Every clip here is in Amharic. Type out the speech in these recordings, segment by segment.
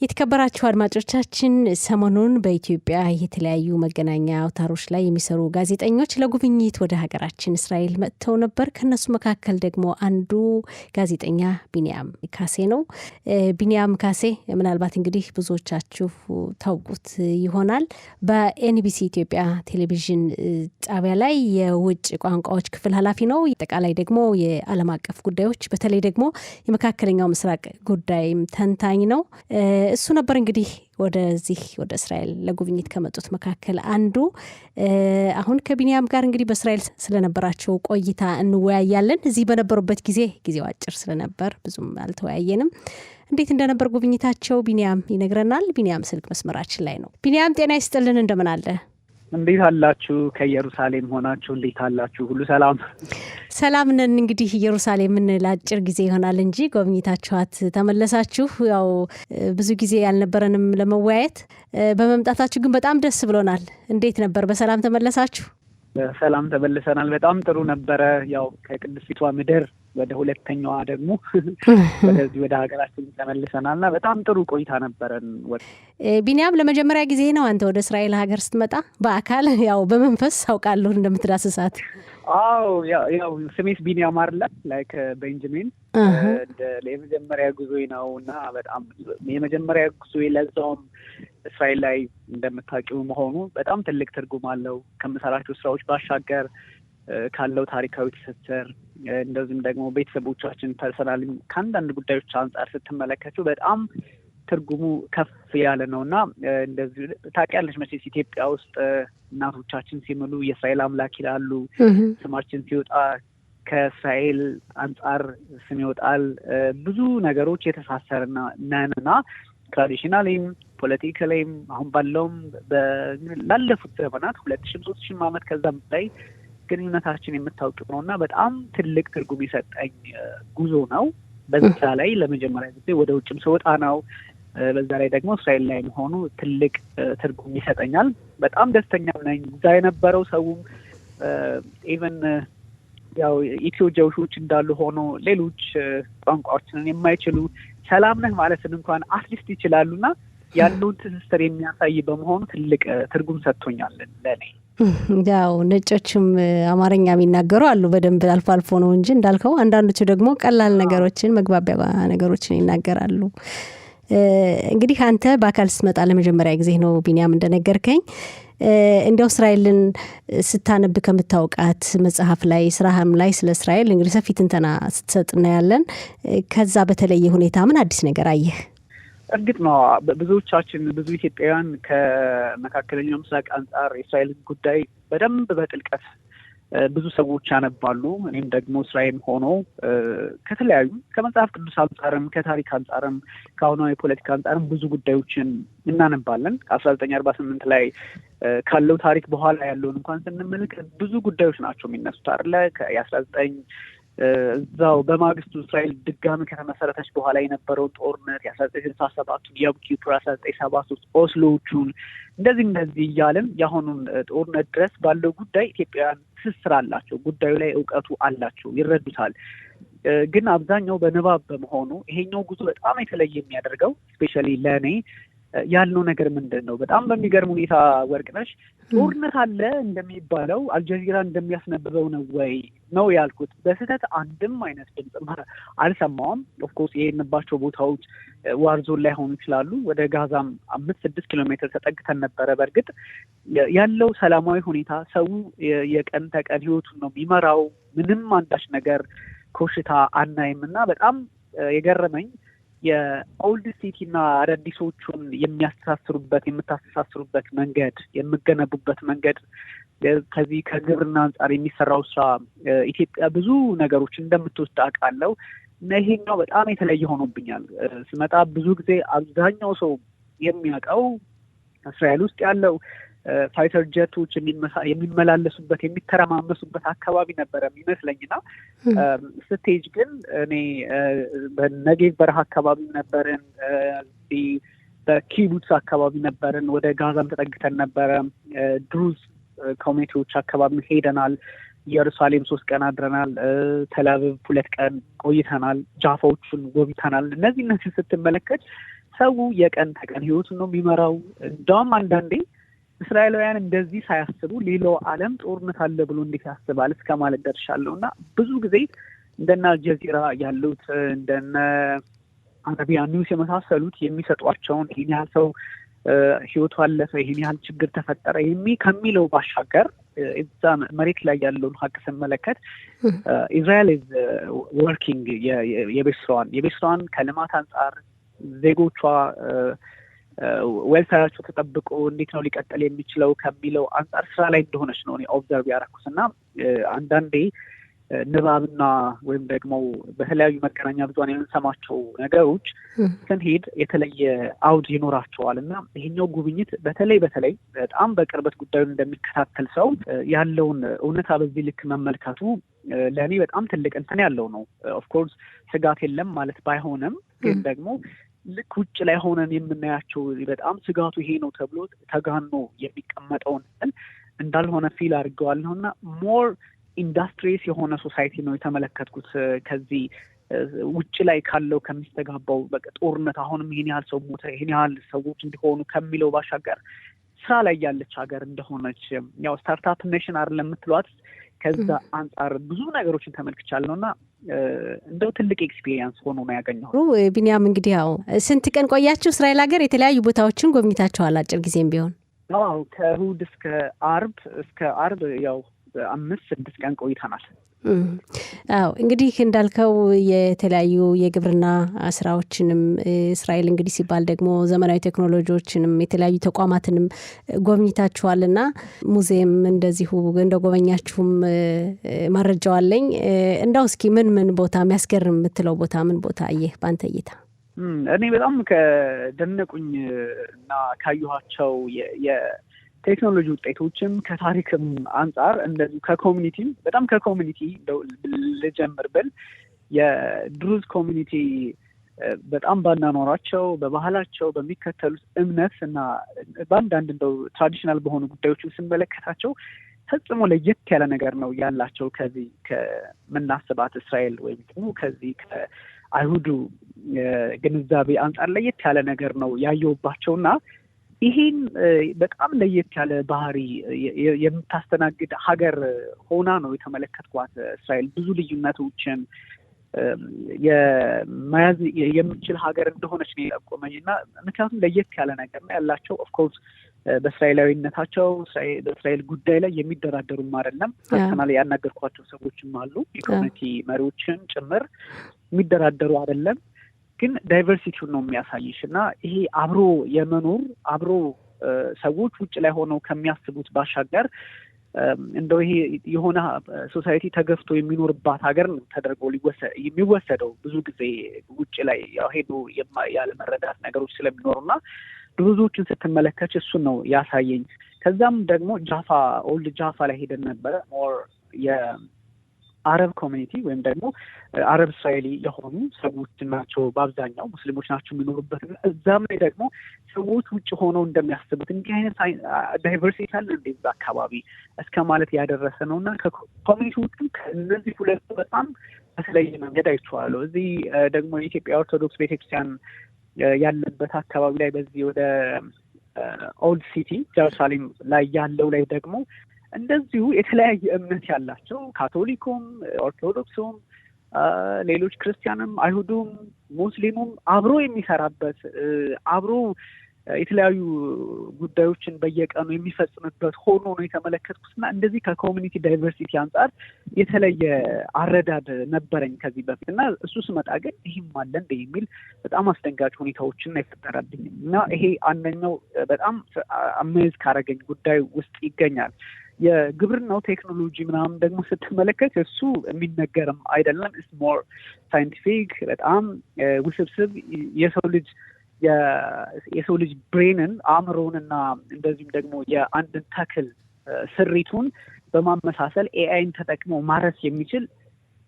የተከበራችሁ አድማጮቻችን ሰሞኑን በኢትዮጵያ የተለያዩ መገናኛ አውታሮች ላይ የሚሰሩ ጋዜጠኞች ለጉብኝት ወደ ሀገራችን እስራኤል መጥተው ነበር። ከነሱ መካከል ደግሞ አንዱ ጋዜጠኛ ቢንያም ካሴ ነው። ቢንያም ካሴ ምናልባት እንግዲህ ብዙዎቻችሁ ታውቁት ይሆናል። በኤንቢሲ ኢትዮጵያ ቴሌቪዥን ጣቢያ ላይ የውጭ ቋንቋዎች ክፍል ኃላፊ ነው። አጠቃላይ ደግሞ የዓለም አቀፍ ጉዳዮች በተለይ ደግሞ የመካከለኛው ምስራቅ ጉዳይም ተንታኝ ነው። እሱ ነበር እንግዲህ ወደ እስራኤል ለጉብኝት ከመጡት መካከል አንዱ። አሁን ከቢንያም ጋር እንግዲህ በእስራኤል ስለነበራቸው ቆይታ እንወያያለን። እዚህ በነበሩበት ጊዜው አጭር ስለነበር ብዙም አልተወያየንም። እንዴት እንደነበር ጉብኝታቸው ቢንያም ይነግረናል። ቢንያም ስልክ መስመራችን ላይ ነው። ቢንያም ጤና ይስጥልን፣ እንደምን አለ? እንዴት አላችሁ? ከኢየሩሳሌም ሆናችሁ እንዴት አላችሁ? ሁሉ ሰላም? ሰላም ነን። እንግዲህ ኢየሩሳሌምን ለአጭር ጊዜ ይሆናል እንጂ ጎብኝታችኋት ተመለሳችሁ። ያው ብዙ ጊዜ ያልነበረንም ለመወያየት በመምጣታችሁ ግን በጣም ደስ ብሎናል። እንዴት ነበር? በሰላም ተመለሳችሁ? በሰላም ተመልሰናል። በጣም ጥሩ ነበረ። ያው ከቅድስቷ ምድር ወደ ሁለተኛዋ ደግሞ ወደዚህ ወደ ሀገራችን ተመልሰናልና በጣም ጥሩ ቆይታ ነበረን። ቢንያም ለመጀመሪያ ጊዜ ነው አንተ ወደ እስራኤል ሀገር ስትመጣ? በአካል ያው በመንፈስ አውቃለሁ እንደምትዳስሳት። አዎ ያው ስሜስ ቢንያም አይደለ? ላይክ ቤንጃሚን የመጀመሪያ ጉዞዬ ነው እና በጣም የመጀመሪያ ጉዞዬ ለዛውም እስራኤል ላይ እንደምታውቂው መሆኑ በጣም ትልቅ ትርጉም አለው። ከምሰራቸው ስራዎች ባሻገር ካለው ታሪካዊ ትስስር እንደዚህም ደግሞ ቤተሰቦቻችን ፐርሰናሊ ከአንዳንድ ጉዳዮች አንጻር ስትመለከቱ በጣም ትርጉሙ ከፍ ያለ ነው እና እንደዚህ ታውቂያለሽ መቼስ ኢትዮጵያ ውስጥ እናቶቻችን ሲምሉ የእስራኤል አምላክ ይላሉ። ስማችን ሲወጣ ከእስራኤል አንጻር ስም ይወጣል። ብዙ ነገሮች የተሳሰርና ነንና ትራዲሽናሊም ፖለቲካሊም አሁን ባለውም ላለፉት ዘመናት 2000-3000 ዓመት ከዛም ላይ ግንኙነታችን የምታውቅ ነውና በጣም ትልቅ ትርጉም የሰጠኝ ጉዞ ነው። በዛ ላይ ለመጀመሪያ ጊዜ ወደ ውጭም ስወጣ ነው። በዛ ላይ ደግሞ እስራኤል ላይ መሆኑ ትልቅ ትርጉም ይሰጠኛል። በጣም ደስተኛ ነኝ። እዛ የነበረው ሰውም ኢቨን ያው ኢትዮ ጀውሾች እንዳሉ ሆኖ ሌሎች ቋንቋዎችን የማይችሉ ሰላም ነህ ማለትን እንኳን አትሊስት ይችላሉና ያለውን ትስስር የሚያሳይ በመሆኑ ትልቅ ትርጉም ሰጥቶኛል ለኔ። ያው ነጮችም አማርኛ የሚናገሩ አሉ በደንብ አልፎ አልፎ ነው እንጂ እንዳልከው አንዳንዶቹ ደግሞ ቀላል ነገሮችን መግባቢያ ነገሮችን ይናገራሉ። እንግዲህ አንተ በአካል ስትመጣ ለመጀመሪያ ጊዜ ነው ቢንያም እንደነገርከኝ። እንደው እስራኤልን ስታነብ ከምታውቃት መጽሐፍ ላይ ስራህም ላይ ስለ እስራኤል እንግዲህ ሰፊ ትንተና ስትሰጥ እናያለን። ከዛ በተለየ ሁኔታ ምን አዲስ ነገር አየህ? እርግጥ ነው ብዙዎቻችን ብዙ ኢትዮጵያውያን ከመካከለኛው ምስራቅ አንጻር የእስራኤልን ጉዳይ በደንብ በጥልቀት ብዙ ሰዎች ያነባሉ። እኔም ደግሞ እስራኤል ሆኖ ከተለያዩ ከመጽሐፍ ቅዱስ አንጻርም ከታሪክ አንጻርም ከአሁኗ የፖለቲካ አንጻርም ብዙ ጉዳዮችን እናነባለን። ከ1948 ላይ ካለው ታሪክ በኋላ ያለውን እንኳን ስንመለከት ብዙ ጉዳዮች ናቸው የሚነሱት አይደለ? የ19 እዛው በማግስቱ እስራኤል ድጋሚ ከተመሰረተች በኋላ የነበረውን ጦርነት የ1967ቱን የዮም ኪፑር 1973 ኦስሎዎቹን እንደዚህ እያልን የአሁኑን ጦርነት ድረስ ባለው ጉዳይ ኢትዮጵያውያን ትስስር አላቸው። ጉዳዩ ላይ እውቀቱ አላቸው፣ ይረዱታል። ግን አብዛኛው በንባብ በመሆኑ ይሄኛው ጉዞ በጣም የተለየ የሚያደርገው ስፔሻሊ ለእኔ ያልነው ነገር ምንድን ነው? በጣም በሚገርም ሁኔታ ወርቅነሽ ጦርነት አለ እንደሚባለው አልጀዚራ እንደሚያስነብበው ነው ወይ ነው ያልኩት። በስህተት አንድም አይነት ድምፅ አልሰማውም። ኦፍኮርስ የሄድንባቸው ቦታዎች ዋርዞን ላይ ሆኑ ይችላሉ። ወደ ጋዛም 5-6 ኪሎ ሜትር ተጠግተን ነበረ። በእርግጥ ያለው ሰላማዊ ሁኔታ ሰው የቀን ተቀን ህይወቱን ነው የሚመራው። ምንም አንዳች ነገር ኮሽታ አናይም እና በጣም የገረመኝ የኦልድ ሲቲ እና አዳዲሶቹን የምታስተሳስሩበት መንገድ የምገነቡበት መንገድ ከዚህ ከግብርና አንጻር የሚሰራው ስራ ኢትዮጵያ ብዙ ነገሮች እንደምትወስድ አውቃለሁ እና ይሄኛው በጣም የተለየ ሆኖብኛል። ስመጣ ብዙ ጊዜ አብዛኛው ሰው የሚያውቀው እስራኤል ውስጥ ያለው ፋይተር ጀቶች የሚመላለሱበት የሚተረማመሱበት አካባቢ ነበረ የሚመስለኝና ስቴጅ ግን እኔ በነጌቭ በረሃ አካባቢ ነበርን፣ በኪቡትስ አካባቢ ነበርን፣ ወደ ጋዛም ተጠግተን ነበረ። ድሩዝ ኮሚኒቲዎች አካባቢ ሄደናል። ኢየሩሳሌም 3 ቀን አድረናል። ተላቪቭ 2 ቀን ቆይተናል። ጃፋዎቹን ጎብኝተናል። እነዚህ ስትመለከት ሰው የቀን ተቀን ህይወቱን ነው የሚመራው። እንደውም አንዳንዴ እስራኤላውያን እንደዚህ ሳያስቡ ሌላው ዓለም ጦርነት አለ ብሎ እንዴት ያስባል እስከ ማለት ደርሻለሁና ብዙ ጊዜ እንደና አልጀዚራ ያሉት እንደነ አረቢያ ኒውስ የመሳሰሉት የሚሰጧቸውን ይሄን ያህል ሰው ህይወቱ አለፈ፣ ይሄን ያህል ችግር ተፈጠረ ከሚለው ባሻገር እዛ መሬት ላይ ያለውን ሀቅ ስንመለከት ኢዝራኤል ኢዝ ወርኪንግ የቤት ስራዋን ከልማት አንጻር ዜጎቿ ዌልፌራቸው ተጠብቆ እንዴት ነው ሊቀጥል የሚችለው ከሚለው አንጻር ስራ ላይ እንደሆነች ነው ኦብዘርቭ ያደረኩት እና አንዳንዴ ንባብና ወይም ደግሞ በተለያዩ መገናኛ ብዙሃን የምንሰማቸው ነገሮች ስንሄድ የተለየ አውድ ይኖራቸዋል እና ይሄኛው ጉብኝት በተለይ በጣም በቅርበት ጉዳዩን እንደሚከታተል ሰው ያለውን እውነታ በዚህ ልክ መመልከቱ ለእኔ በጣም ትልቅ እንትን ያለው ነው። ኦፍኮርስ ስጋት የለም ማለት ባይሆንም ግን ደግሞ ልክ ውጭ ላይ ሆነን የምናያቸው በጣም ስጋቱ ይሄ ነው ተብሎ ተጋኖ የሚቀመጠውን እንዳልሆነ ፊል አድርገዋለሁ እና ሞር ኢንዱስትሪስ የሆነ ሶሳይቲ ነው የተመለከትኩት። ከዚህ ውጭ ላይ ካለው ከሚስተጋባው በቃ ጦርነት አሁንም ይሄን ያህል ሰው ሞተ፣ ይሄን ያህል ሰዎች እንዲሆኑ ከሚለው ባሻገር ስራ ላይ ያለች ሀገር እንደሆነች ያው ስታርታፕ ኔሽን አይደለም የምትሏት ከዛ አንጻር ብዙ ነገሮችን ተመልክቻለሁ እና እንደው ትልቅ ኤክስፒሪየንስ ሆኖ ነው ያገኘው። ቢኒያም እንግዲህ ያው ስንት ቀን ቆያችሁ እስራኤል ሀገር? የተለያዩ ቦታዎችን ጎብኝታችኋል አጭር ጊዜም ቢሆን? አዎ ከእሑድ እስከ አርብ ያው 5-6 ቀን ቆይተናል። አዎ እንግዲህ እንዳልከው የተለያዩ የግብርና ስራዎችንም እስራኤል እንግዲህ ሲባል ደግሞ ዘመናዊ ቴክኖሎጂዎችንም የተለያዩ ተቋማትንም ጎብኝታችኋልና ሙዚየም እንደዚሁ እንደጎበኛችሁም መረጃው አለኝ። እንዳው እስኪ ምን ቦታ የሚያስገርም የምትለው ቦታ ምን ቦታ አየህ በአንተ እይታ? እኔ በጣም ከደነቁኝ እና ካየኋቸው ቴክኖሎጂ ውጤቶችም ከታሪክም አንጻር እንደዚህ ከኮሚኒቲ ልጀምር ብል የድሩዝ ኮሚኒቲ በጣም ባናኖራቸው በባህላቸው በሚከተሉት እምነት እና በአንዳንድ እንደው ትራዲሽናል በሆኑ ጉዳዮችን ስንመለከታቸው ፈጽሞ ለየት ያለ ነገር ነው ያላቸው ከዚህ ከምናስባት እስራኤል ወይም ደግሞ ከዚህ ከአይሁዱ ግንዛቤ አንጻር ለየት ያለ ነገር ነው ያየውባቸውና ይሄን በጣም ለየት ያለ ባህሪ የምታስተናግድ ሀገር ሆና ነው የተመለከትኳት። እስራኤል ብዙ ልዩነቶችን የመያዝ የምችል ሀገር እንደሆነች ነው የጠቆመኝ እና ምክንያቱም ለየት ያለ ነገር ነው ያላቸው። ኦፍኮርስ በእስራኤላዊነታቸው በእስራኤል ጉዳይ ላይ የሚደራደሩም አይደለም። ፐርሰናል ያናገርኳቸው ሰዎችም አሉ የኮሚኒቲ መሪዎችን ጭምር የሚደራደሩ አይደለም። ግን ዳይቨርሲቲውን ነው የሚያሳይሽ እና ይሄ አብሮ የመኖር አብሮ ሰዎች ውጭ ላይ ሆነው ከሚያስቡት ባሻገር እንደው ይሄ የሆነ ሶሳይቲ ተገፍቶ የሚኖርባት ሀገር ተደርጎ የሚወሰደው ብዙ ጊዜ ውጭ ላይ ያው ሄዶ ያለ መረዳት ነገሮች ስለሚኖሩና ብዙዎችን ስትመለከች እሱን ነው ያሳየኝ። ከዛም ደግሞ ኦልድ ጃፋ ላይ ሄደን ነበረ። ሞር የአረብ ኮሚኒቲ ወይም ደግሞ አረብ እስራኤሊ የሆኑ ሰዎች ናቸው፣ በአብዛኛው ሙስሊሞች ናቸው የሚኖሩበት። እዛም ላይ ደግሞ ሰዎች ውጭ ሆነው እንደሚያስቡት እንዲህ አይነት ዳይቨርሲቲ አለ እንደዛ አካባቢ እስከ ማለት ያደረሰ ነው እና ከኮሚኒቲዎቹ ከእነዚህ ሁለቱ በጣም በተለየ መንገድ አይቼዋለሁ። እዚህ ደግሞ የኢትዮጵያ ኦርቶዶክስ ቤተክርስቲያን ያለበት አካባቢ ላይ በዚህ ወደ ኦልድ ሲቲ ጀሩሳሌም ላይ ያለው ላይ ደግሞ እንደዚሁ የተለያየ እምነት ያላቸው ካቶሊኩም፣ ኦርቶዶክሱም፣ ሌሎች ክርስቲያንም፣ አይሁዱም፣ ሙስሊሙም አብሮ የሚሰራበት አብሮ የተለያዩ ጉዳዮችን በየቀኑ የሚፈጽምበት ሆኖ ነው የተመለከትኩትና እንደዚህ ከኮሚኒቲ ዳይቨርሲቲ አንጻር የተለየ አረዳድ ነበረኝ ከዚህ በፊት እና እሱ ስመጣ ግን ይህም አለ እንደ የሚል በጣም አስደንጋጭ ሁኔታዎችን የፈጠረብኝ እና ይሄ አንደኛው በጣም አሜዝ ካረገኝ ጉዳይ ውስጥ ይገኛል። የግብርናው ቴክኖሎጂ ምናምን ደግሞ ስትመለከት እሱ የሚነገርም አይደለም። ኢትስ ሞር ሳይንቲፊክ በጣም ውስብስብ የሰው ልጅ ብሬንን አእምሮንና እንደዚሁም ደግሞ የአንድን ተክል ስሪቱን በማመሳሰል ኤአይን ተጠቅሞ ማረስ የሚችል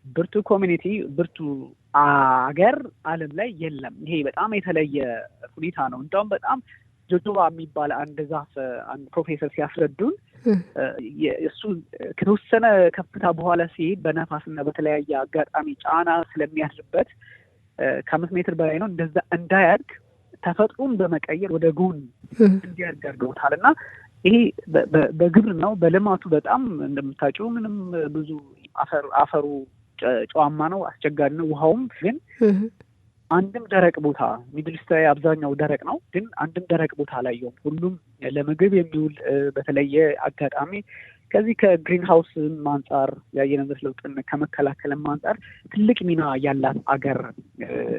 ብርቱ ኮሚኒቲ ብርቱ አገር ዓለም ላይ የለም። ይሄ በጣም የተለየ ሁኔታ ነው። እንደውም በጣም ጆጆባ የሚባል አንድ ዛፍ አንድ ፕሮፌሰር ሲያስረዱን እሱ ከተወሰነ ከፍታ በኋላ ሲሄድ በነፋስና በተለያየ አጋጣሚ ጫና ስለሚያድርበት ከ5 ሜትር በላይ ነው እንደዛ እንዳያድግ ተፈጥሮን በመቀየር ወደ ጎን እንዲያደርገውታል እና ይሄ በግብርናው በልማቱ በጣም እንደምታውቂው ምንም ብዙ አፈሩ ጨዋማ ነው፣ አስቸጋሪ ነው። ውሃውም ግን አንድም ደረቅ ቦታ ሚድል ኢስት ላይ አብዛኛው ደረቅ ነው፣ ግን አንድም ደረቅ ቦታ አላየሁም። ሁሉም ለምግብ የሚውል በተለየ አጋጣሚ ከዚህ ከግሪን ሃውስ አንጻር የአየር ንብረት ለውጥን ከመከላከልም አንጻር ትልቅ ሚና ያላት አገር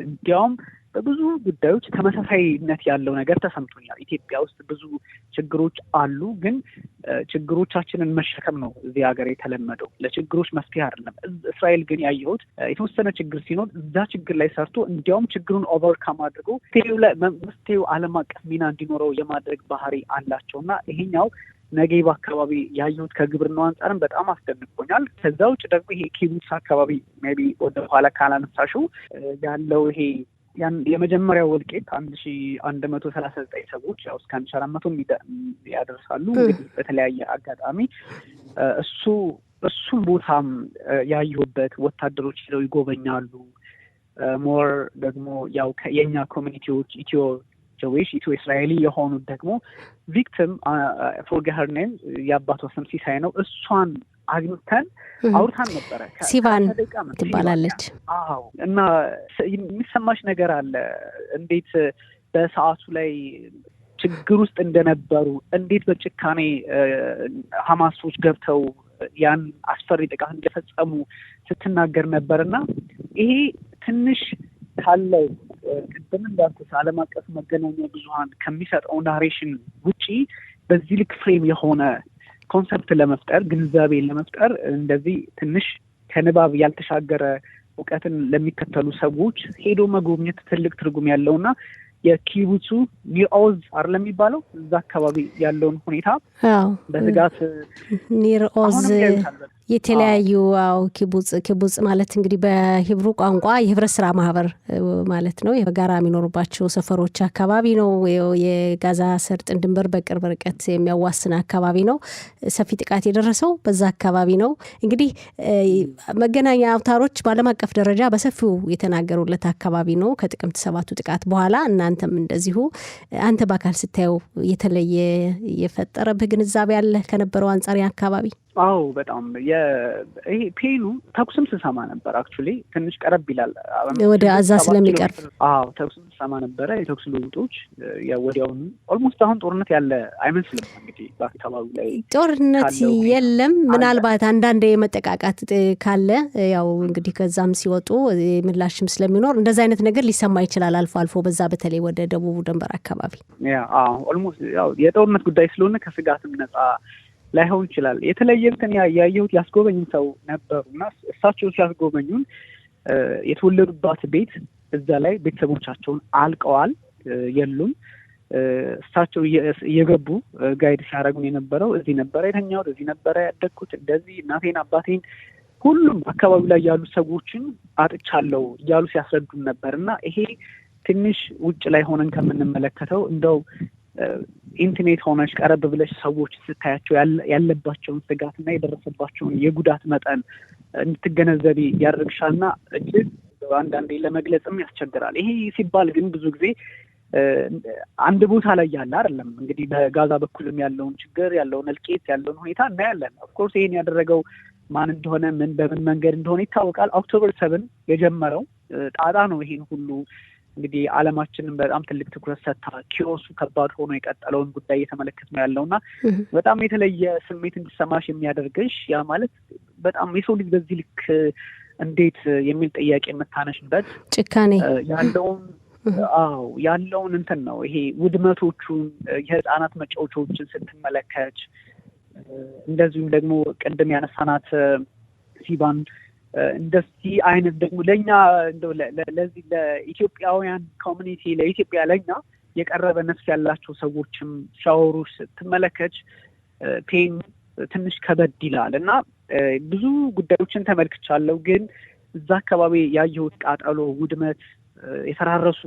እንዲያውም በብዙ ጉዳዮች ተመሳሳይነት ያለው ነገር ተሰምቶኛል። ኢትዮጵያ ውስጥ ብዙ ችግሮች አሉ፣ ግን ችግሮቻችንን መሸከም ነው እዚህ ሀገር የተለመደው፣ ለችግሮች መፍትሄ አይደለም። እስራኤል ግን ያየሁት የተወሰነ ችግር ሲኖር እዛ ችግር ላይ ሰርቶ እንዲያውም ችግሩን ኦቨርካም አድርጎ መፍትሄው ዓለም አቀፍ ሚና እንዲኖረው የማድረግ ባህሪ አላቸው እና ይሄኛው ነጌብ አካባቢ ያየሁት ከግብርናው አንጻርም በጣም አስደንቆኛል። ከዛ ውጭ ደግሞ ይሄ ኪቡትስ አካባቢ ሜይ ቢ ወደ ኋላ ካላነሳሽው ያለው ይሄ የመጀመሪያው እልቂት 1139 ሰዎች ያው እስከ 1400 ያደርሳሉ። እንግዲህ በተለያየ አጋጣሚ እሱም ቦታም ያየሁበት ወታደሮች ሄደው ይጎበኛሉ። ሞር ደግሞ ያው የኛ ኮሚኒቲዎች ኢትዮ እስራኤሊ የሆኑት ደግሞ ቪክቲም ፎርጌት ኔም የአባቷ ስም ሲሳይ ነው። እሷን አግኝተን አውርታን ነበረ። ሲቫን ትባላለች። አዎ። እና የሚሰማሽ ነገር አለ እንዴት በሰዓቱ ላይ ችግር ውስጥ እንደነበሩ፣ እንዴት በጭካኔ ሐማሶች ገብተው ያን አስፈሪ ጥቃት እንደፈጸሙ ስትናገር ነበርና ይሄ ትንሽ ካለው ቅድም እንዳልኩት ዓለም አቀፍ መገናኛ ብዙኃን ከሚሰጠው ናሬሽን ውጪ በዚህ ልክ ፍሬም የሆነ ኮንሰፕት ለመፍጠር ግንዛቤ ለመፍጠር እንደዚህ ትንሽ ከንባብ ያልተሻገረ እውቀትን ለሚከተሉ ሰዎች ሄዶ መጎብኘት ትልቅ ትርጉም ያለውና የኪቡቱ ኒር ኦዝ አይደለም የሚባለው እዛ አካባቢ ያለውን ሁኔታ በስጋት ኒር ኦዝ የተለያዩ ኪቡጽ ማለት እንግዲህ በሂብሩ ቋንቋ የህብረት ስራ ማህበር ማለት ነው። የጋራ የሚኖሩባቸው ሰፈሮች አካባቢ ነው። የጋዛ ሰርጥን ድንበር በቅርብ ርቀት የሚያዋስን አካባቢ ነው። ሰፊ ጥቃት የደረሰው በዛ አካባቢ ነው። እንግዲህ መገናኛ አውታሮች በዓለም አቀፍ ደረጃ በሰፊው የተናገሩለት አካባቢ ነው ከጥቅምት 7 ጥቃት በኋላ። እናንተም እንደዚሁ አንተ በአካል ስታየው የተለየ የፈጠረብህ ግንዛቤ አለ ከነበረው አንጻር አካባቢ? አዎ በጣም ይሄ ፔኑ ተኩስም ስሰማ ነበር። አክቹሊ ትንሽ ቀረብ ይላል ወደ አዛ ስለሚቀርብ። አዎ ተኩስም ስሰማ ነበረ። የተኩስ ልውጦች ወዲያውኑ ኦልሞስት አሁን ጦርነት ያለ አይመስልም። እንግዲህ በአካባቢው ላይ ጦርነት የለም። ምናልባት አንዳንድ የመጠቃቃት ካለ ያው እንግዲህ ከዛም ሲወጡ ምላሽም ስለሚኖር እንደዛ አይነት ነገር ሊሰማ ይችላል አልፎ አልፎ፣ በዛ በተለይ ወደ ደቡቡ ድንበር አካባቢ ኦልሞስት ያው የጦርነት ጉዳይ ስለሆነ ከስጋትም ነጻ ላይሆን ይችላል። የተለየ እንትን ያየሁት ያስጎበኙን ሰው ነበሩና እሳቸው ሲያስጎበኙን የተወለዱባት ቤት እዛ ላይ ቤተሰቦቻቸውን አልቀዋል፣ የሉም። እሳቸው እየገቡ ጋይድ ሲያደርጉን የነበረው እዚህ ነበረ የተኛሁት፣ እዚህ ነበረ ያደግኩት፣ እንደዚህ እናቴን አባቴን ሁሉም አካባቢው ላይ ያሉ ሰዎችን አጥቻለሁ እያሉ ሲያስረዱን ነበር እና ይሄ ትንሽ ውጭ ላይ ሆነን ከምንመለከተው እንደው ኢንተርኔት ሆነሽ ቀረብ ብለሽ ሰዎች ስታያቸው ያለባቸውን ስጋትና የደረሰባቸውን የጉዳት መጠን እንድትገነዘቢ ያደርግሻልና እጅግ አንዳንዴ ለመግለጽም ያስቸግራል። ይሄ ሲባል ግን ብዙ ጊዜ አንድ ቦታ ላይ ያለ አይደለም። እንግዲህ በጋዛ በኩልም ያለውን ችግር ያለውን እልቂት ያለውን ሁኔታ እናያለን። ኦፍኮርስ ይሄን ያደረገው ማን እንደሆነ በምን መንገድ እንደሆነ ይታወቃል። ኦክቶበር 7 የጀመረው ጣጣ ነው። ይሄን ሁሉ እንግዲህ ዓለማችንን በጣም ትልቅ ትኩረት ሰጥታ ኪዮሱ ከባድ ሆኖ የቀጠለውን ጉዳይ እየተመለከት ነው ያለውና በጣም የተለየ ስሜት እንዲሰማሽ የሚያደርግሽ ያ ማለት በጣም የሰው ልጅ በዚህ ልክ እንዴት የሚል ጥያቄ የምታነሽበት ጭካኔ ያለውን እንትን ነው። ይሄ ውድመቶቹን የህፃናት መጫወቻዎችን ስትመለከች፣ እንደዚሁም ደግሞ ቅድም ያነሳናት ሲባን እንደዚህ አይነት ደግሞ ለኛ እንደው ለዚህ ለኢትዮጵያውያን ኮሚኒቲ ለኢትዮጵያ ለኛ የቀረበ ነፍስ ያላቸው ሰዎችም ሻወሮች ስትመለከች ፔን ትንሽ ከበድ ይላል እና ብዙ ጉዳዮችን ተመልክቻለሁ። ግን እዛ አካባቢ ያየሁት ቃጠሎ፣ ውድመት፣ የፈራረሱ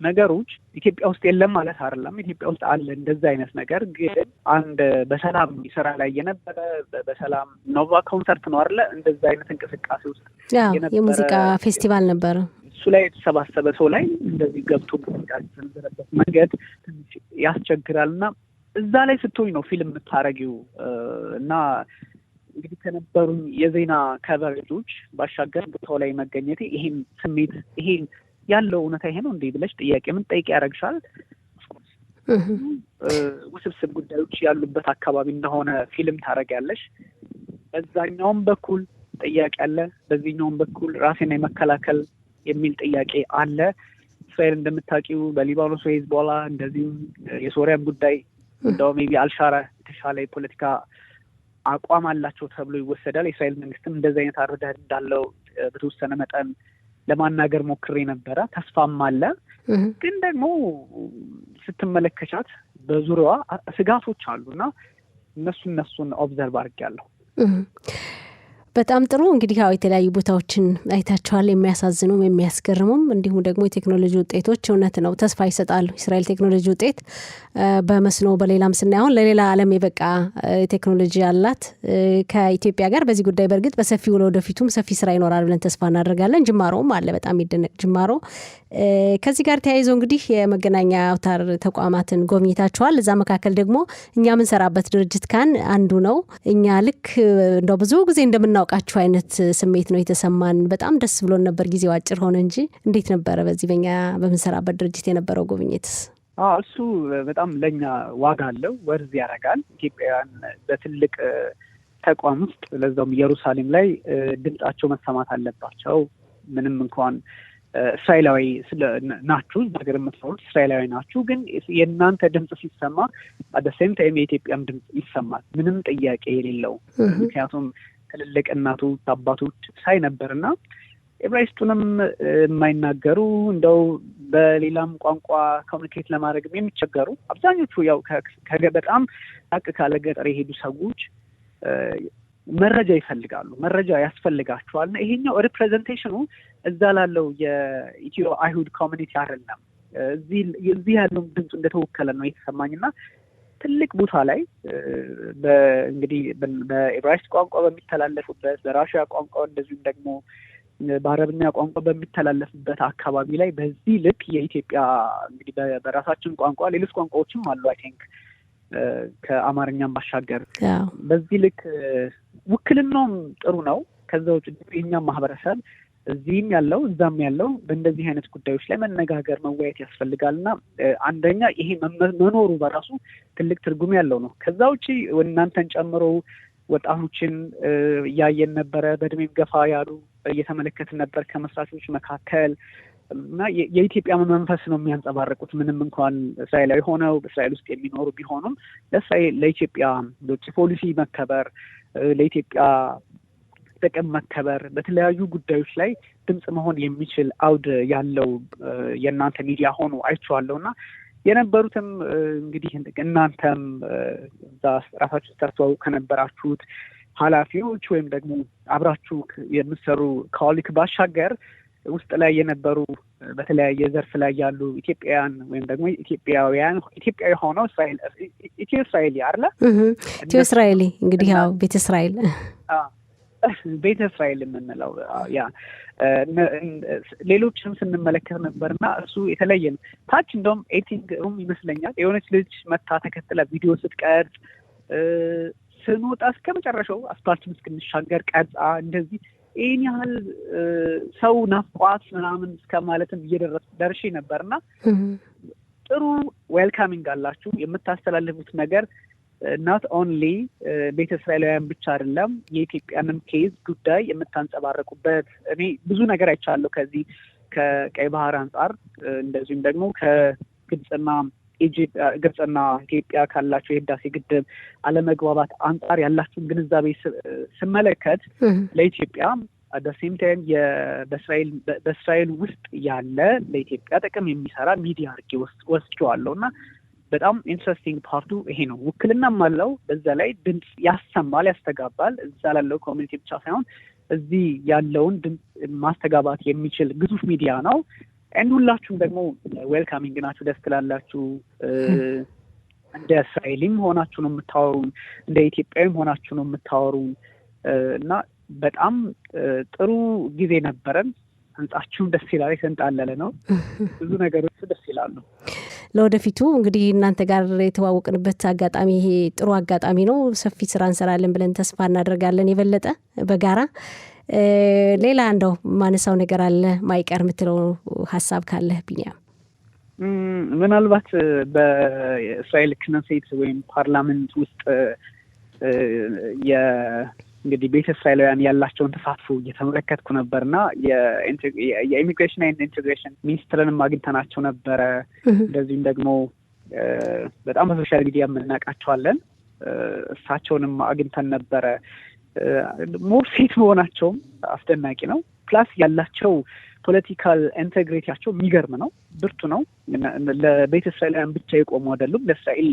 ነገሮች ኢትዮጵያ ውስጥ የለም ማለት አይደለም። ኢትዮጵያ ውስጥ አለ እንደዛ አይነት ነገር። ግን አንድ በሰላም ይሰራ ላይ የነበረ በሰላም ኖቫ ኮንሰርት ነው አይደለ? እንደዛ አይነት እንቅስቃሴ ውስጥ የሙዚቃ ፌስቲቫል ነበረ። እሱ ላይ የተሰባሰበ ሰው ላይ እንደዚህ ገብቶ የሚያዘንዝረበት መንገድ ትንሽ ያስቸግራልና እዛ ላይ ስትሆኝ ነው ፊልም የምታረጊው እና እንግዲህ ከነበሩኝ የዜና ከቨሬጆች ባሻገር ቦታው ላይ መገኘቴ ይሄን ስሜት ይሄን ያለው እውነታ ይሄ ነው እንዴ ብለሽ ጥያቄ ምን ጠይቅ ያደርግሻል። ውስብስብ ጉዳዮች ያሉበት አካባቢ እንደሆነ ፊልም ታረጊያለሽ። በዛኛውም በኩል ጥያቄ አለ፣ በዚህኛውም በኩል ራሴን የመከላከል የሚል ጥያቄ አለ። እስራኤል እንደምታውቂው በሊባኖስ ሄዝቦላ እንደዚህም የሶሪያም ጉዳይ እንደው ሜቢ አልሻራ የተሻለ የፖለቲካ አቋም አላቸው ተብሎ ይወሰዳል። የእስራኤል መንግስትም እንደዚህ አይነት አረዳድ እንዳለው በተወሰነ መጠን ለማናገር ሞክሬ ነበረ። ተስፋም አለ። ግን ደግሞ ስትመለከቻት በዙሪያዋ ስጋቶች አሉና እነሱን ኦብዘርቭ አድርጌያለሁ። በጣም ጥሩ። እንግዲህ ያው የተለያዩ ቦታዎችን አይታችኋል፣ የሚያሳዝኑም የሚያስገርሙም፣ እንዲሁም ደግሞ የቴክኖሎጂ ውጤቶች እውነት ነው ተስፋ ይሰጣሉ። እስራኤል ቴክኖሎጂ ውጤት በመስኖ በሌላም ስናይ አሁን ለሌላ ዓለም የበቃ ቴክኖሎጂ አላት። ከኢትዮጵያ ጋር በዚህ ጉዳይ በእርግጥ በሰፊው ለወደፊቱም ሰፊ ስራ ይኖራል ብለን ተስፋ እናደርጋለን። ጅማሮም አለ፣ በጣም ይደነቅ ጅማሮ። ከዚህ ጋር ተያይዞ እንግዲህ የመገናኛ አውታር ተቋማትን ጎብኝታችኋል። እዛ መካከል ደግሞ እኛ የምንሰራበት ድርጅት ካን አንዱ ነው። እኛ ልክ እንደው ብዙ ጊዜ እንደምናውቃችሁ አይነት ስሜት ነው የተሰማን። በጣም ደስ ብሎን ነበር። ጊዜው አጭር ሆነ እንጂ እንዴት ነበረ በዚህ በእኛ በምንሰራበት ድርጅት የነበረው ጉብኝትስ? እሱ በጣም ለእኛ ዋጋ አለው፣ ወርዝ ያደርጋል። ኢትዮጵያውያን በትልቅ ተቋም ውስጥ ለዛውም ኢየሩሳሌም ላይ ድምጻቸው መሰማት አለባቸው። ምንም እንኳን እስራኤላዊ ናችሁ፣ ነገር የምትኖሩት እስራኤላዊ ናችሁ፣ ግን የእናንተ ድምጽ ሲሰማ አደሴም ታይም የኢትዮጵያም ድምጽ ይሰማል፣ ምንም ጥያቄ የሌለው። ምክንያቱም ትልልቅ እናቶች አባቶች ሳይ ነበርና ኤብራይስጡንም የማይናገሩ እንደው በሌላም ቋንቋ ኮሚኒኬት ለማድረግ የሚቸገሩ አብዛኞቹ ያው በጣም ሀቅ ካለ ገጠር የሄዱ ሰዎች መረጃ ይፈልጋሉ፣ መረጃ ያስፈልጋቸዋል። እና ይሄኛው ሪፕሬዘንቴሽኑ እዛ ላለው የኢትዮ አይሁድ ኮሚኒቲ አይደለም፣ እዚህ ያለው ድምፁ እንደተወከለ ነው የተሰማኝና ትልቅ ቦታ ላይ እንግዲህ በኤብራይስጥ ቋንቋ በሚተላለፉበት በራሽያ ቋንቋ እንደዚሁም ደግሞ በአረብኛ ቋንቋ በሚተላለፍበት አካባቢ ላይ በዚህ ልክ የኢትዮጵያ እንግዲህ በራሳችን ቋንቋ ሌሎች ቋንቋዎችም አሉ አይ ቲንክ ከአማርኛም ባሻገር በዚህ ልክ ውክልናውም ጥሩ ነው። ከዛ ውጭ የኛም ማህበረሰብ እዚህም ያለው እዛም ያለው በእንደዚህ አይነት ጉዳዮች ላይ መነጋገር መወያየት ያስፈልጋልና አንደኛ ይሄ መኖሩ በራሱ ትልቅ ትርጉም ያለው ነው። ከዛ ውጭ እናንተን ጨምሮ ወጣቶችን እያየን ነበረ፣ በእድሜም ገፋ ያሉ እየተመለከትን ነበር ከመስራቾች መካከል እና የኢትዮጵያ መንፈስ ነው የሚያንጸባርቁት። ምንም እንኳን እስራኤላዊ ሆነው በእስራኤል ውስጥ የሚኖሩ ቢሆኑም ለኢትዮጵያ የውጭ ፖሊሲ መከበር፣ ለኢትዮጵያ ጥቅም መከበር፣ በተለያዩ ጉዳዮች ላይ ድምጽ መሆን የሚችል አውድ ያለው የእናንተ ሚዲያ ሆኖ አይቼዋለሁ እና የነበሩትም እንግዲህ እናንተም እዛ ራሳችሁ ተስተዋውቁ ከነበራችሁት ኃላፊዎች ወይም ደግሞ አብራችሁ የምትሰሩ ኮሊክ ባሻገር ውስጥ ላይ የነበሩ በተለያየ ዘርፍ ላይ ያሉ ኢትዮጵያውያን ወይም ደግሞ ኢትዮጵያዊ ሆነው ኢትዮ እስራኤሊ አይደለ? ኢትዮ እስራኤሊ እንግዲህ ያው ቤተ እስራኤል ቤተ እስራኤል የምንለው ያ ሌሎችንም ስንመለከት ነበርና እሱ የተለየ ነው። ታች እንደውም ኤቲንግ ሩም ይመስለኛል የሆነች ልጅ መታ ተከትለ ቪዲዮ ስትቀርጽ ስንወጣ እስከ መጨረሻው አስፓልቱን እስክንሻገር ቀርጻ እንደዚህ ይህን ያህል ሰው ናፍቋት ምናምን እስከ ማለትም ደርሼ ነበርና ጥሩ ዌልካሚንግ አላችሁ። የምታስተላልፉት ነገር ናት ኦንሊ ቤተ እስራኤላውያን ብቻ አይደለም፣ የኢትዮጵያንም ኬዝ ጉዳይ የምታንጸባረቁበት እኔ ብዙ ነገር አይቻለሁ ከዚህ ከቀይ ባህር አንጻር እንደዚሁም ደግሞ ከግብጽና ኢትዮጵያ ካላቸው የህዳሴ ግድብ አለመግባባት አንጻር ያላችሁን ግንዛቤ ስመለከት ለኢትዮጵያ በሴም ታይም በእስራኤል ውስጥ ያለ ለኢትዮጵያ ጥቅም የሚሰራ ሚዲያ አድርጌ ወስጄዋለሁ እና በጣም ኢንትረስቲንግ ፓርቱ ይሄ ነው። ውክልናም አለው፣ በዛ ላይ ድምጽ ያሰማል፣ ያስተጋባል። እዛ ላለው ኮሚኒቲ ብቻ ሳይሆን እዚህ ያለውን ድምጽ ማስተጋባት የሚችል ግዙፍ ሚዲያ ነው። ሁላችሁም ደግሞ ዌልካሚንግ ናችሁ፣ ደስ ትላላችሁ። እንደ እስራኤልም ሆናችሁ ነው የምታወሩን፣ እንደ ኢትዮጵያዊም ሆናችሁ ነው የምታወሩን እና በጣም ጥሩ ጊዜ ነበረን። ህንጻችሁም ደስ ይላል፣ የተንጣለለ ነው። ብዙ ነገሮች ደስ ይላሉ። ለወደፊቱ እንግዲህ እናንተ ጋር የተዋወቅንበት አጋጣሚ ይሄ ጥሩ አጋጣሚ ነው። ሰፊ ስራ እንሰራለን ብለን ተስፋ እናደርጋለን የበለጠ በጋራ። ሌላ እንደው ማነሳው ነገር አለ ማይቀር የምትለው ሀሳብ ካለ ቢኒያም? ምናልባት በእስራኤል ክነሴት ወይም ፓርላመንት ውስጥ እንግዲህ ቤተ እስራኤላውያን ያላቸውን ተሳትፎ እየተመለከትኩ ነበርና የኢሚግሬሽን ኤንድ ኢንቴግሬሽን ሚኒስትርንም አግኝተናቸው ነበረ። እንደዚሁም ደግሞ በጣም በሶሻል ሚዲያ የምናውቃቸዋለን፣ እሳቸውንም አግኝተን ነበረ። ሞር ሴት መሆናቸውም አስደናቂ ነው። ፕላስ ያላቸው ፖለቲካል ኢንቴግሪቲያቸው የሚገርም ነው፣ ብርቱ ነው። ለቤተ እስራኤላውያን ብቻ የቆሙ አይደሉም፣ ለእስራኤል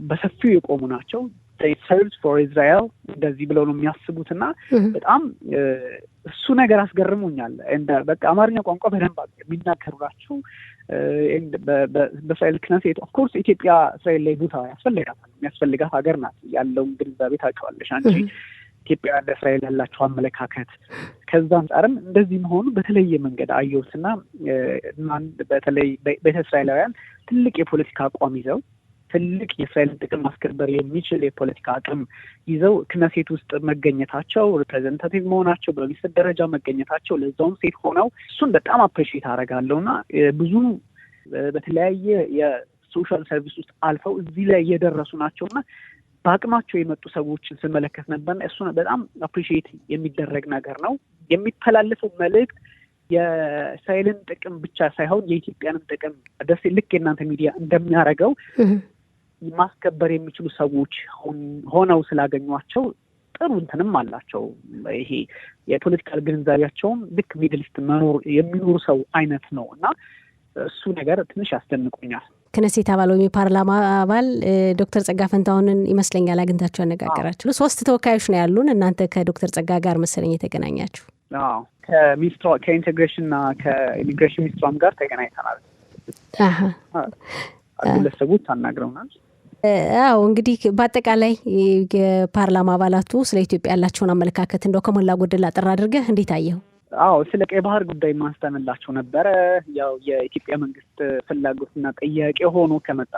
በሰፊው የቆሙ ናቸው። serves for Israel እንደዚህ ብለው ነው የሚያስቡትና በጣም እሱ ነገር አስገርሞኛል። በቃ አማርኛ ቋንቋ በደንብ የሚናገሩ ናቸው። በእስራኤል ክነሴት ኦፍ ኮርስ ኢትዮጵያ እስራኤል ላይ ቦታ ያስፈልጋታል፣ የሚያስፈልጋት ሀገር ናት። ያለውን ግንዛቤ ታውቂዋለሽ አንቺ። ኢትዮጵያ ለእስራኤል ያላቸው አመለካከት ከዛ አንጻርም እንደዚህ መሆኑ በተለየ መንገድ አየሁትና በተለይ ቤተ እስራኤላውያን ትልቅ የፖለቲካ አቋም ይዘው ትልቅ የእስራኤልን ጥቅም ማስከበር የሚችል የፖለቲካ አቅም ይዘው ክነሴት ውስጥ መገኘታቸው፣ ሪፕሬዘንታቲቭ መሆናቸው፣ በሚኒስትር ደረጃ መገኘታቸው፣ ለዛውም ሴት ሆነው እሱን በጣም አፕሪሺየት አደርጋለሁና ብዙ በተለያየ የሶሻል ሰርቪስ ውስጥ አልፈው እዚህ ላይ እየደረሱ ናቸውና በአቅማቸው የመጡ ሰዎችን ስመለከት ነበርና እሱን በጣም አፕሪሺየት የሚደረግ ነገር ነው። የሚተላለፈው መልእክት የእስራኤልን ጥቅም ብቻ ሳይሆን የኢትዮጵያንም ጥቅም ደስ ልክ የእናንተ ሚዲያ እንደሚያደርገው ማስከበር የሚችሉ ሰዎች ሆነው ስላገኟቸው ጥሩ እንትንም አላቸው። ይሄ የፖለቲካል ግንዛቤያቸውም ልክ ሚድል ኢስት የሚኖሩ ሰው አይነት ነው እና እሱ ነገር ትንሽ ያስደንቁኛል። ክነሴት አባል ወይም የፓርላማ አባል ዶክተር ጸጋ ፈንታሁንን ይመስለኛል አግኝታችሁ ያነጋገራችሁ። 3 ተወካዮች ነው ያሉን። እናንተ ከዶክተር ጸጋ ጋር መሰለኝ የተገናኛችሁ? ከኢንቴግሬሽን እና ከኢሚግሬሽን ሚኒስትሯም ጋር ተገናኝተናል። ሁለት ሰዎች አናግረውናል። አዎ እንግዲህ በአጠቃላይ የፓርላማ አባላቱ ስለ ኢትዮጵያ ያላቸውን አመለካከት እንደው ከሞላ ጎደል አጠር አድርገህ እንዴት አየው? አዎ ስለ ቀይ ባህር ጉዳይ ማንስተንላቸው ነበረ። ያው የኢትዮጵያ መንግስት ፍላጎትና ጥያቄ ሆኖ ከመጣ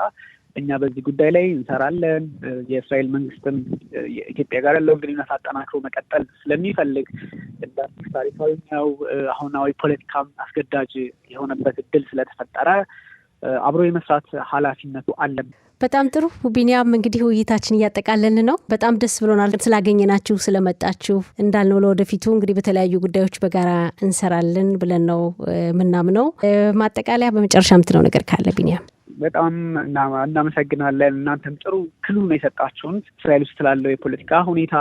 እኛ በዚህ ጉዳይ ላይ እንሰራለን። የእስራኤል መንግስትም የኢትዮጵያ ጋር ያለው ግንኙነት አጠናክሮ መቀጠል ስለሚፈልግ ታሪካዊ ነው አሁናዊ ፖለቲካም አስገዳጅ የሆነበት እድል ስለተፈጠረ አብሮ የመስራት ኃላፊነቱ አለን። በጣም ጥሩ ቢኒያም፣ እንግዲህ ውይይታችን እያጠቃለልን ነው። በጣም ደስ ብሎናል ስላገኘናችሁ ስለመጣችሁ። እንዳልነው ለወደፊቱ እንግዲህ በተለያዩ ጉዳዮች በጋራ እንሰራለን ብለን ነው ምናምነው። ማጠቃለያ በመጨረሻ የምትለው ነገር ካለ ቢኒያም? በጣም እናመሰግናለን። እናንተም ጥሩ ክሉ ነው የሰጣችሁን እስራኤል ውስጥ ስላለው የፖለቲካ ሁኔታ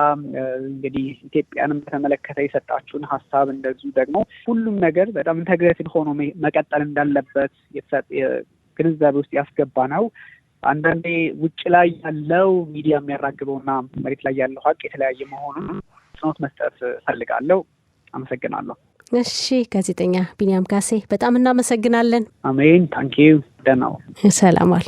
እንግዲህ ኢትዮጵያንም በተመለከተ የሰጣችሁን ሀሳብ፣ እንደዚሁ ደግሞ ሁሉም ነገር በጣም ኢንተግሬትድ ሆኖ መቀጠል እንዳለበት ግንዛቤ ውስጥ ያስገባ ነው። አንዳንዴ ውጭ ላይ ያለው ሚዲያ የሚያራግበውና መሬት ላይ ያለው ሀቅ የተለያየ መሆኑን ጽኖት መስጠት ፈልጋለሁ። አመሰግናለሁ። እሺ፣ ጋዜጠኛ ቢኒያም ካሴ በጣም እናመሰግናለን። አሜን። ታንኪዩ። ደህና ዋል። ሰላም ዋል።